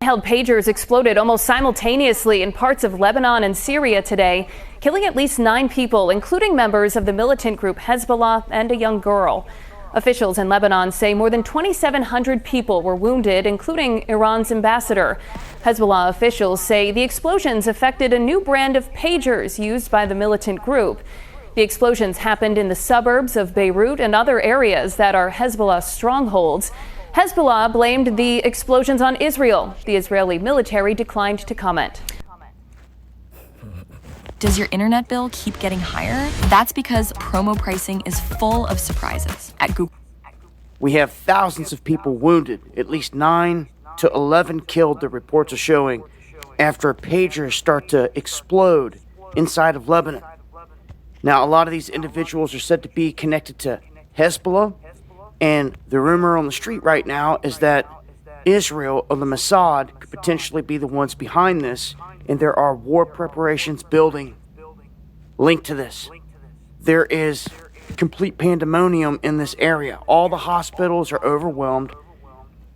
Held pagers exploded almost simultaneously in parts of Lebanon and Syria today, killing at least 9 people, including members of the militant group Hezbollah and a young girl. Officials in Lebanon say more than 2,700 people were wounded, including Iran's ambassador. Hezbollah officials say the explosions affected a new brand of pagers used by the militant group. The explosions happened in the suburbs of Beirut and other areas that are Hezbollah strongholds. Hezbollah blamed the explosions on Israel. The Israeli military declined to comment. Does your internet bill keep getting higher? That's because promo pricing is full of surprises at Google. We have thousands of people wounded, at least 9 to 11 killed, the reports are showing, after pagers start to explode inside of Lebanon. Now, a lot of these individuals are said to be connected to Hezbollah, and the rumor on the street right now is that Israel or the Mossad could potentially be the ones behind this, and there are war preparations building linked to this. There is complete pandemonium in this area. All the hospitals are overwhelmed.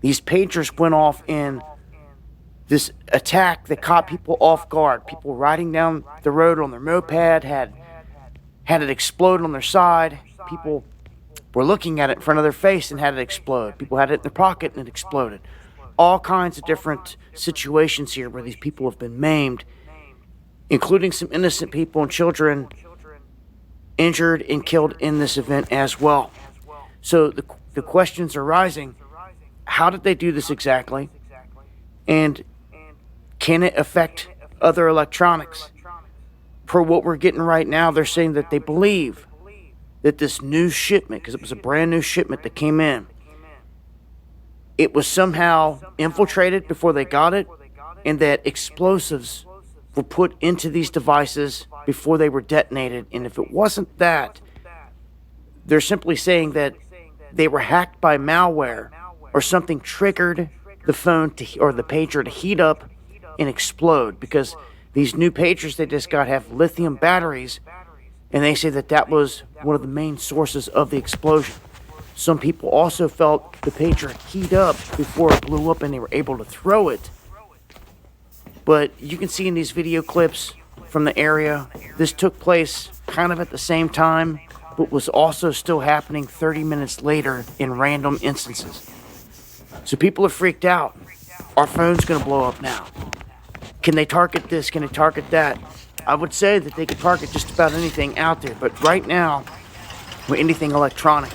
These pagers went off in this attack that caught people off guard. People riding down the road on their moped had it explode on their side. People were looking at it in front of their face and had it explode. People had it in their pocket and it exploded. All kinds of different situations here where these people have been maimed, including some innocent people and children injured and killed in this event as well. So the questions are rising. How did they do this exactly? And can it affect other electronics? Per what we're getting right now, they're saying that they believe that this new shipment, because it was a brand new shipment that came in, it was somehow infiltrated before they got it, and that explosives were put into these devices before they were detonated. And if it wasn't that, they're simply saying that they were hacked by malware or something triggered the phone or the pager to heat up and explode, because these new pagers they just got have lithium batteries, and they say that that was one of the main sources of the explosion. Some people also felt the pager heat up before it blew up and they were able to throw it. But you can see in these video clips from the area, this took place kind of at the same time, but was also still happening 30 minutes later in random instances. So people are freaked out. Our phone's going to blow up now. Can they target this? Can they target that? I would say that they could target just about anything out there, but right now, with anything electronic,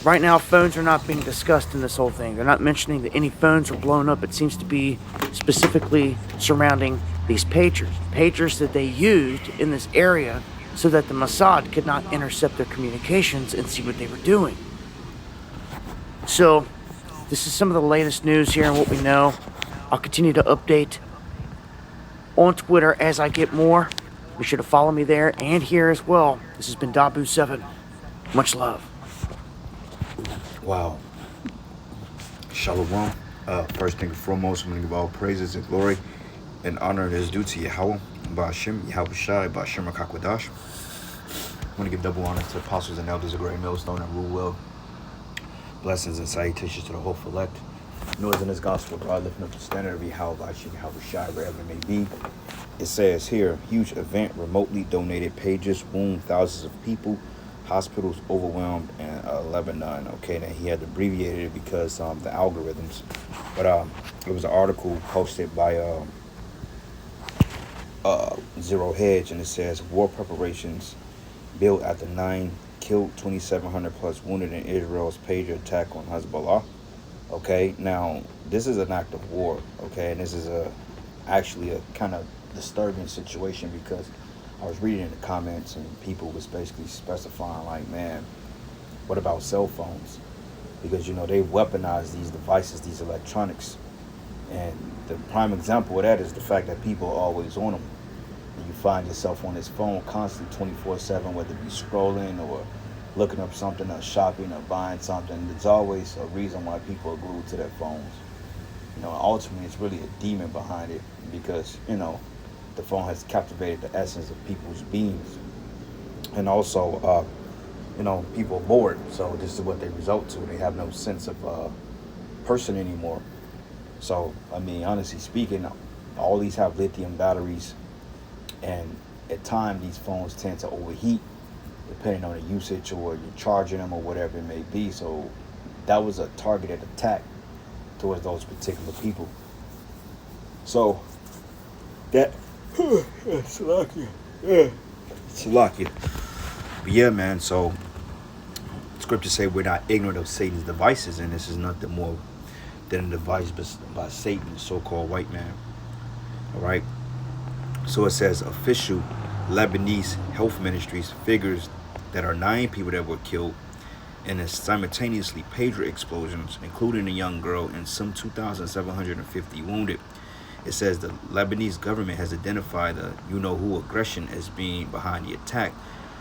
right now phones are not being discussed in this whole thing. They're not mentioning that any phones are blown up. It seems to be specifically surrounding these pagers that they used in this area so that the Mossad could not intercept their communications and see what they were doing. So, this is some of the latest news here and what we know. I'll continue to update on Twitter as I get more. Be sure to follow me there and here as well. This has been Dabu7. Much love. Wow. Shalom. First thing and foremost, I'm going to give all praises and glory and honor that is due to Yahweh, Ba'ashem, Yahweh Shai, Ba'ashem HaKakwadash. I want to give double honor to the apostles and elders of Great Millstone and rule well. Blessings and salutations to the whole elect. Noise in this gospel, God lifting up the standard of Yahweh, Ba'ashem, Yahweh Shai, wherever it may be. It says here, huge event, remotely donated pages, wound thousands of people. Hospitals overwhelmed in Lebanon. Okay, now he had abbreviated it because the algorithms, but it was an article posted by Zero Hedge, and it says war preparations built after 9 killed, 2,700 plus wounded in Israel's pager attack on Hezbollah. Okay, now this is an act of war. Okay, and this is actually a kind of disturbing situation because I was reading in the comments and people was basically specifying like, man, what about cell phones? Because, you know, they weaponize these devices, these electronics. And the prime example of that is the fact that people are always on them. And you find yourself on this phone constantly 24/7, whether it be scrolling or looking up something or shopping or buying something. There's always a reason why people are glued to their phones. You know, ultimately it's really a demon behind it because, you know, the phone has captivated the essence of people's beings. And also, you know, people are bored. So this is what they result to. They have no sense of person anymore. So, I mean, honestly speaking, all these have lithium batteries, and at times these phones tend to overheat depending on the usage or you're charging them or whatever it may be. So that was a targeted attack towards those particular people. So that Salakia. But yeah, man, so scriptures say we're not ignorant of Satan's devices, and this is nothing more than a device by Satan, the so-called white man. All right. So it says official Lebanese health ministries figures that are 9 people that were killed in the simultaneously pager explosions, including a young girl, and some 2,750 wounded. It says the Lebanese government has identified the you-know-who aggression as being behind the attack,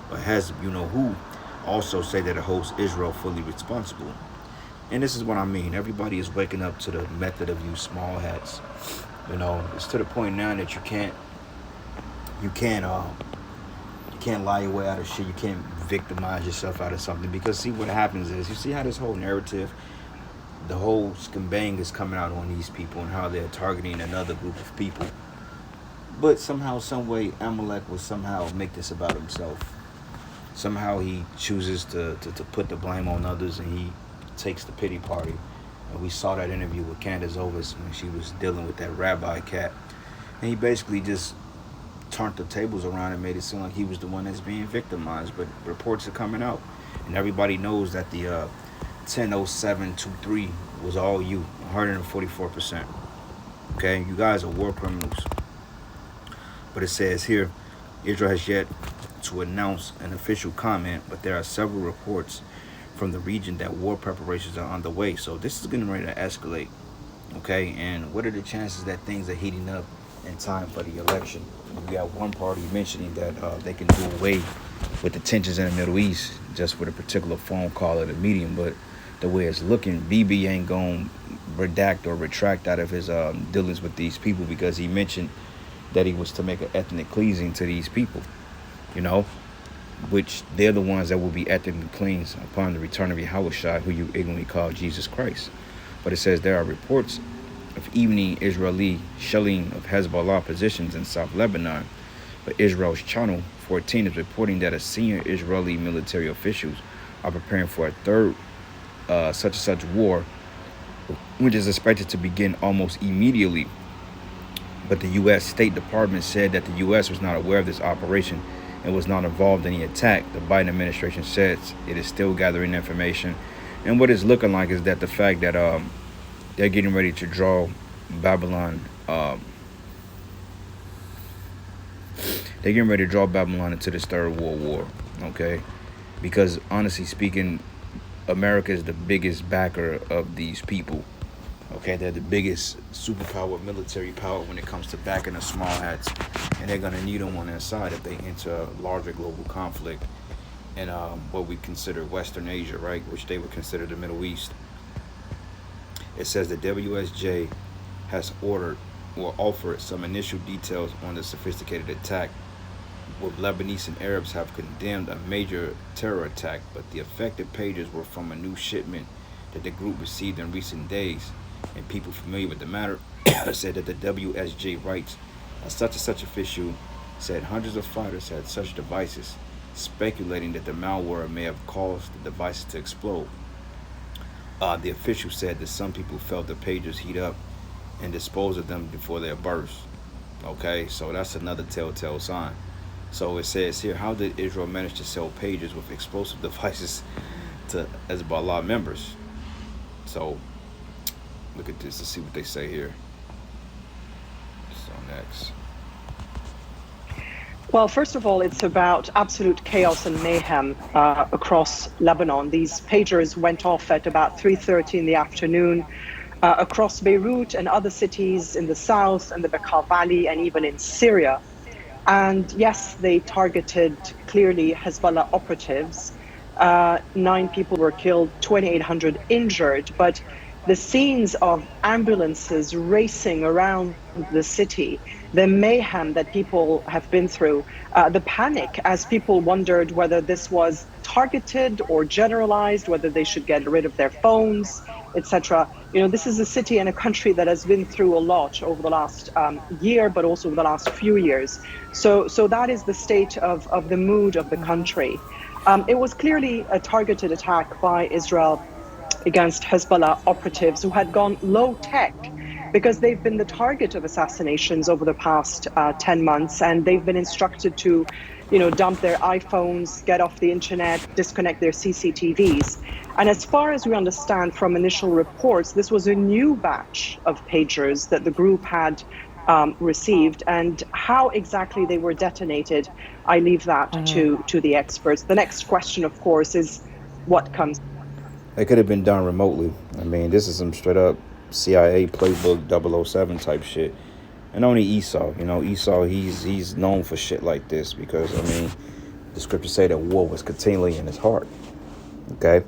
but has you-know-who also say that it holds Israel fully responsible. And this is what I mean. Everybody is waking up to the method of use small hats. You know, it's to the point now that you can't lie your way out of shit. You can't victimize yourself out of something, because see what happens is, you see how this whole narrative, the whole skambang is coming out on these people and how they're targeting another group of people. But somehow, some way, Amalek will somehow make this about himself. Somehow he chooses to put the blame on others, and he takes the pity party. And we saw that interview with Candace Ovis when she was dealing with that rabbi cat. And he basically just turned the tables around and made it seem like he was the one that's being victimized. But reports are coming out, and everybody knows that the 100723 was all you, 144%. Okay, you guys are war criminals. But it says here, Israel has yet to announce an official comment, but there are several reports from the region that war preparations are underway. So this is getting ready to escalate. Okay, and what are the chances that things are heating up in time for the election? We got one party mentioning that they can do away with the tensions in the Middle East just with a particular phone call at a meeting. But the way it's looking, Bibi ain't going to redact or retract out of his dealings with these people, because he mentioned that he was to make an ethnic cleansing to these people, you know, which they're the ones that will be ethnically cleansed upon the return of Yahushua, who you ignorantly call Jesus Christ. But it says there are reports of evening Israeli shelling of Hezbollah positions in South Lebanon. But Israel's Channel 14 is reporting that a senior Israeli military officials are preparing for a third such and such war, which is expected to begin almost immediately. But the U.S. State Department said that the U.S. was not aware of this operation and was not involved in the attack. The Biden administration says it is still gathering information. And what it's looking like is that the fact that they're getting ready to draw Babylon, into this third world war, okay? Because honestly speaking, America is the biggest backer of these people. Okay, they're the biggest superpower, military power when it comes to backing the small hats, and they're gonna need them on their side if they enter a larger global conflict in what we consider Western Asia, right, which they would consider the Middle East. It says the WSJ has ordered or offered some initial details on the sophisticated attack, where Lebanese and Arabs have condemned a major terror attack, but the affected pages were from a new shipment that the group received in recent days. And people familiar with the matter said that the WSJ writes, a such and such official said hundreds of fighters had such devices, speculating that the malware may have caused the devices to explode. The official said that some people felt the pagers heat up and dispose of them before they burst. Okay, so that's another telltale sign. So it says here, how did Israel manage to sell pagers with explosive devices to Hezbollah members? So look at this to see what they say here. So next. Well, first of all, it's about absolute chaos and mayhem across Lebanon. These pagers went off at about 3:30 in the afternoon across Beirut and other cities in the south and the Bekaa Valley and even in Syria. And yes, they targeted clearly Hezbollah operatives. 9 people were killed, 2,800 injured, but the scenes of ambulances racing around the city, the mayhem that people have been through, the panic as people wondered whether this was targeted or generalized, whether they should get rid of their phones, etc. This is a city and a country that has been through a lot over the last year, but also over the last few years. So that is the state of the mood of the country. It was clearly a targeted attack by Israel against Hezbollah operatives who had gone low tech, because they've been the target of assassinations over the past 10 months, and they've been instructed to, dump their iPhones, get off the internet, disconnect their CCTVs. And as far as we understand from initial reports, this was a new batch of pagers that the group had received, and how exactly they were detonated, I leave that to the experts. The next question, of course, is what comes. It could have been done remotely. I mean, this is some straight up CIA playbook 007 type shit. And only Esau, Esau, he's known for shit like this because, the scriptures say that war was continually in his heart. Okay?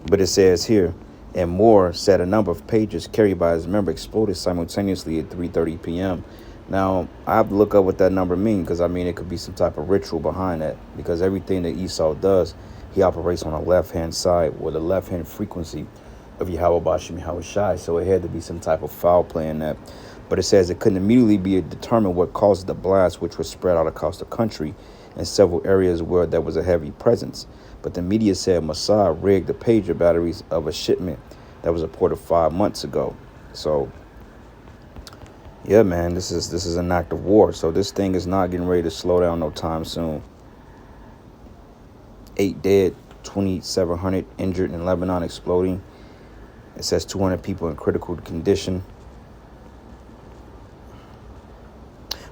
But it says here, and more said a number of pages carried by his member exploded simultaneously at 3:30 p.m. Now, I have to look up what that number means because, it could be some type of ritual behind that, because everything that Esau does, he operates on the left-hand side or the left-hand frequency of Yahweh Bashim Yahweh Shai. So it had to be some type of foul play in that. But it says it couldn't immediately be determined what caused the blast, which was spread out across the country in several areas where there was a heavy presence. But the media said Mossad rigged the pager batteries of a shipment that was reported 5 months ago. So, yeah, man, this is an act of war. So this thing is not getting ready to slow down no time soon. 8 dead, 2,700 injured in Lebanon exploding. It says 200 people in critical condition.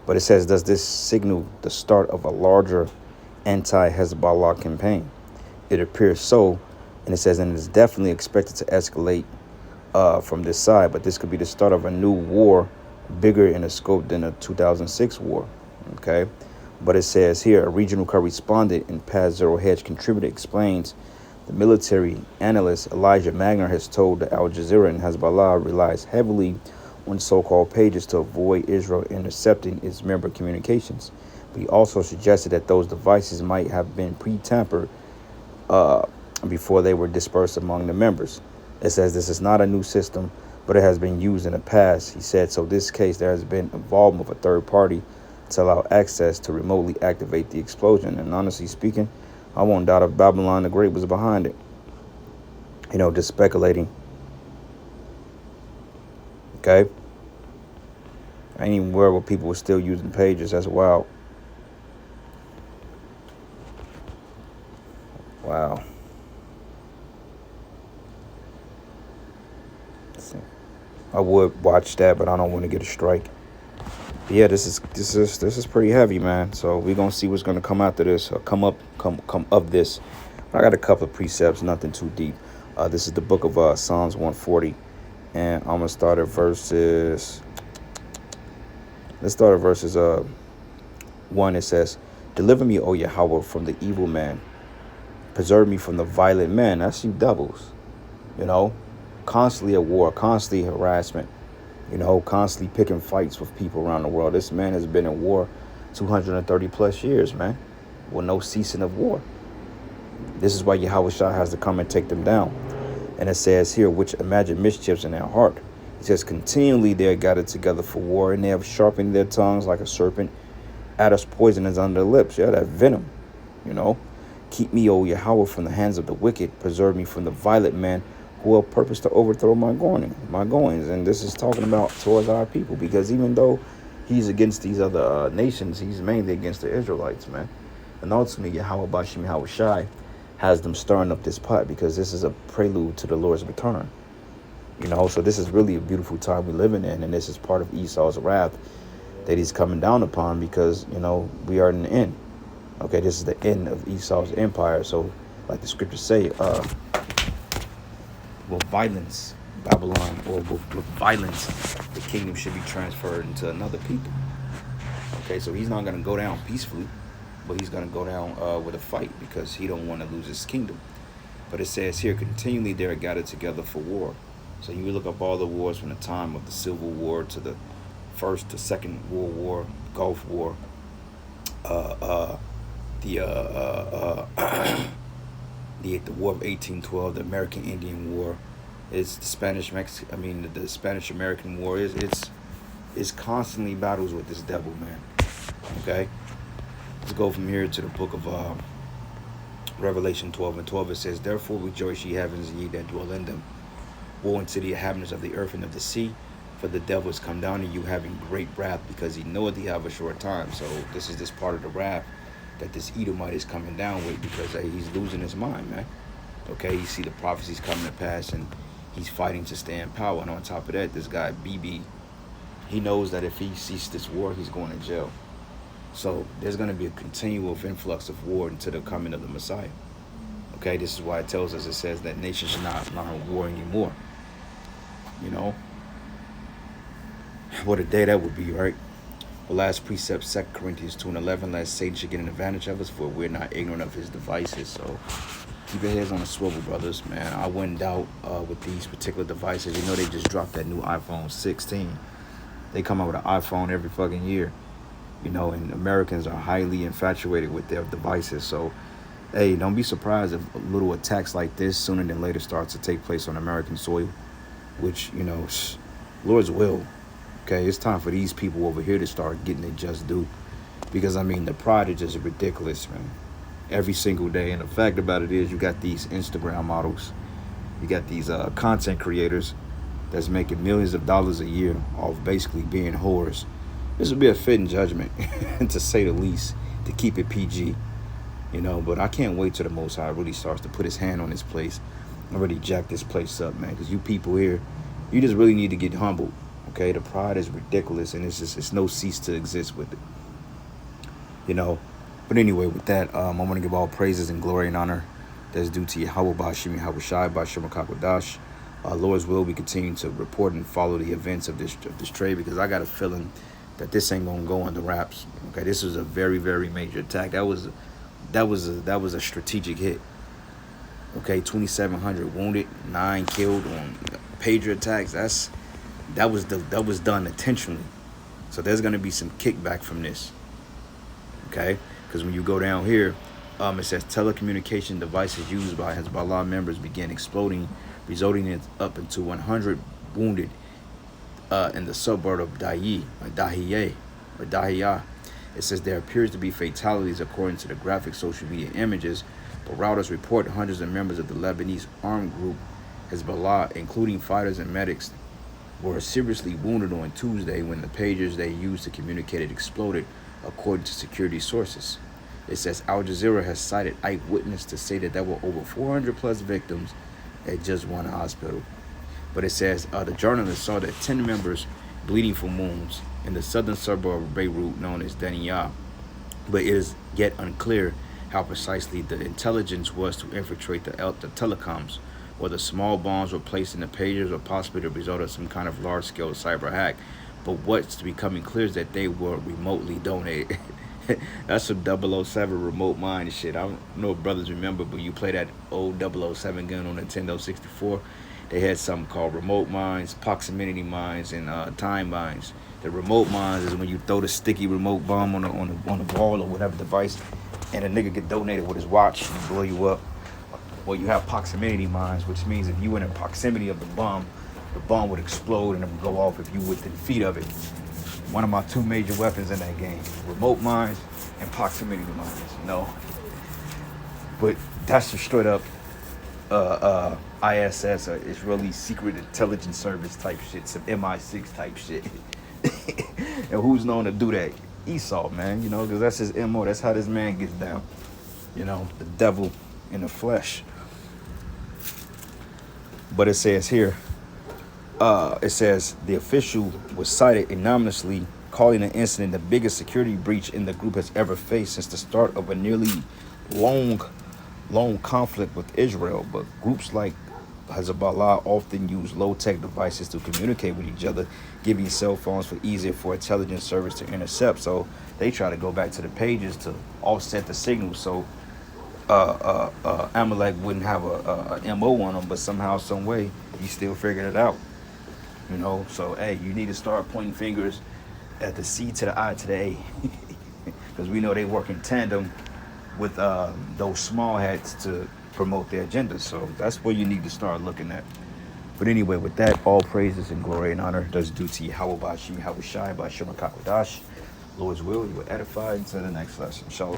But it says, does this signal the start of a larger anti-Hezbollah campaign? It appears so, and it says, and it is definitely expected to escalate from this side, but this could be the start of a new war, bigger in a scope than the 2006 war, okay? But it says here, a regional correspondent and Past Zero Hedge contributor explains, the military analyst Elijah Magner has told the Al Jazeera and Hezbollah relies heavily on so-called pages to avoid Israel intercepting its member communications. But he also suggested that those devices might have been pre-tampered before they were dispersed among the members. It says this is not a new system, but it has been used in the past. He said, so this case there has been involvement of a third party to allow access to remotely activate the explosion. And honestly speaking, I won't doubt if Babylon the Great was behind it. Just speculating. Okay? I ain't even worried where people were still using pages. That's wild. Wow. I would watch that, but I don't want to get a strike. But yeah, this is pretty heavy, man. So we're gonna see what's gonna come after this, or come of this. I got a couple of precepts, nothing too deep. This is the book of Psalms 140, and I'm gonna start at verses. Let's start at verses 1. It says, "Deliver me, O Yahweh, from the evil man. Preserve me from the violent man." That's you doubles, constantly at war, constantly harassment, constantly picking fights with people around the world. This man has been in war 230 plus years, man, with no ceasing of war. This is why Yahweh Shah has to come and take them down. And it says here, which imagine mischiefs in their heart. It says, continually they are gathered together for war, and they have sharpened their tongues like a serpent. Adder's poison is on their lips. Yeah, that venom, Keep me, O Yahweh, from the hands of the wicked. Preserve me from the violent man who will purpose to overthrow my goings. And this is talking about towards our people, because even though he's against these other nations, he's mainly against the Israelites, man. And ultimately, Yahweh Bashim Yahweh Shai has them stirring up this pot, because this is a prelude to the Lord's return. So this is really a beautiful time we're living in, and this is part of Esau's wrath that he's coming down upon, because, we are in the end. Okay, this is the end of Esau's empire. So, like the scriptures say, with violence, Babylon, or with violence, the kingdom should be transferred into another people. Okay, so he's not going to go down peacefully, but he's going to go down with a fight, because he don't want to lose his kingdom. But it says here, continually they are gathered together for war. So you look up all the wars from the time of the Civil War to the First to Second World War, Gulf War, the War of 1812, the American Indian War, It's the the Spanish American War. It's constantly battles with this devil, man. Okay, let's go from here to the book of Revelation 12:12. It says, "Therefore rejoice, ye heavens, and ye that dwell in them. Woe unto the inhabitants of the earth and of the sea, for the devil is come down to you having great wrath, because he knoweth he have a short time." So this is this part of the wrath that this Edomite is coming down with, because he's losing his mind, man. Okay, you see the prophecies coming to pass, and he's fighting to stay in power. And on top of that, this guy BB, he knows that if he ceases this war, he's going to jail. So there's going to be a continual influx of war until the coming of the Messiah. Okay, this is why it tells us, it says that nations should not learn war anymore. You know, what a day that would be, right? The last precept, 2 Corinthians 2:11, lest Satan should get an advantage of us, for we're not ignorant of his devices. So keep your heads on a swivel, brothers, man. I wouldn't doubt with these particular devices. You know, they just dropped that new iPhone 16. They come out with an iPhone every fucking year. You know, and Americans are highly infatuated with their devices. So, hey, don't be surprised if little attacks like this sooner than later starts to take place on American soil, which, you know, Lord's will. Okay, it's time for these people over here to start getting their just due. Because, I mean, the pride is just ridiculous, man. Every single day. And the fact about it is, you got these Instagram models. You got these content creators that's making millions of dollars a year off basically being whores. This would be a fitting judgment, to say the least, to keep it PG, you know. But I can't wait till the Most High really starts to put his hand on this place and really jack this place up, man. Because you people here, you just really need to get humbled, okay? The pride is ridiculous, and it's no cease to exist with it, you know. But anyway, with that, I want to give all praises and glory and honor that's due to Yahweh Bashim Yahweh Shai Bashim Kakodash. Lord's will, we continue to report and follow the events of this trade, because I got a feeling that this ain't gonna go under wraps. Okay, this was a very, very major attack. That was a strategic hit. Okay, 2,700 wounded, 9 killed on pager attacks. That was done intentionally. So there's gonna be some kickback from this. Okay, because when you go down here, it says telecommunication devices used by Hezbollah members began exploding, resulting in up into 100 wounded in the suburb of Dahiyeh. It says there appears to be fatalities according to the graphic social media images, but routers report hundreds of members of the Lebanese armed group Hezbollah, including fighters and medics, were seriously wounded on Tuesday when the pagers they used to communicate exploded, according to security sources. It says Al Jazeera has cited eyewitnesses to say that there were over 400 plus victims at just one hospital. But it says the journalists saw that 10 members bleeding from wounds in the southern suburb of Beirut known as Daniya. But it is yet unclear how precisely the intelligence was to infiltrate the telecoms, whether small bombs were placed in the pagers or possibly the result of some kind of large-scale cyber hack. But what's becoming clear is that they were remotely donated. That's some 007 remote mine shit. I don't know if brothers remember, but you play that old 007 gun on Nintendo 64. They had something called remote mines, proximity mines, and time mines. The remote mines is when you throw the sticky remote bomb on the wall or whatever device, and a nigga get donated with his watch and blow you up. Well, you have proximity mines, which means if you in the proximity of the bomb would explode and it would go off if you within feet of it. One of my two major weapons in that game: remote mines and proximity mines. You know, but that's just straight up ISS, or Israeli Secret Intelligence Service type shit, some MI6 type shit. And who's known to do that? Esau, man, you know, because that's his MO. That's how this man gets down. You know, the devil in the flesh. But it says here, it says the official was cited anonymously, calling the incident the biggest security breach in the group has ever faced since the start of a nearly long conflict with Israel. But groups like Hezbollah often use low-tech devices to communicate with each other, giving cell phones for easier for intelligence service to intercept. So they try to go back to the pages to offset the signal, so Amalek wouldn't have a MO on him, but somehow, some way, he still figured it out. You know, so hey, you need to start pointing fingers at the C to the I to the A, because we know they work in tandem with those small hats to promote their agendas. So that's where you need to start looking at. But anyway, with that, all praises and glory and honor does due to Yahweh Bashim, Yahweh Shai, Bashim Kakodash. Lord's will, you will edify until the next lesson. Shalom.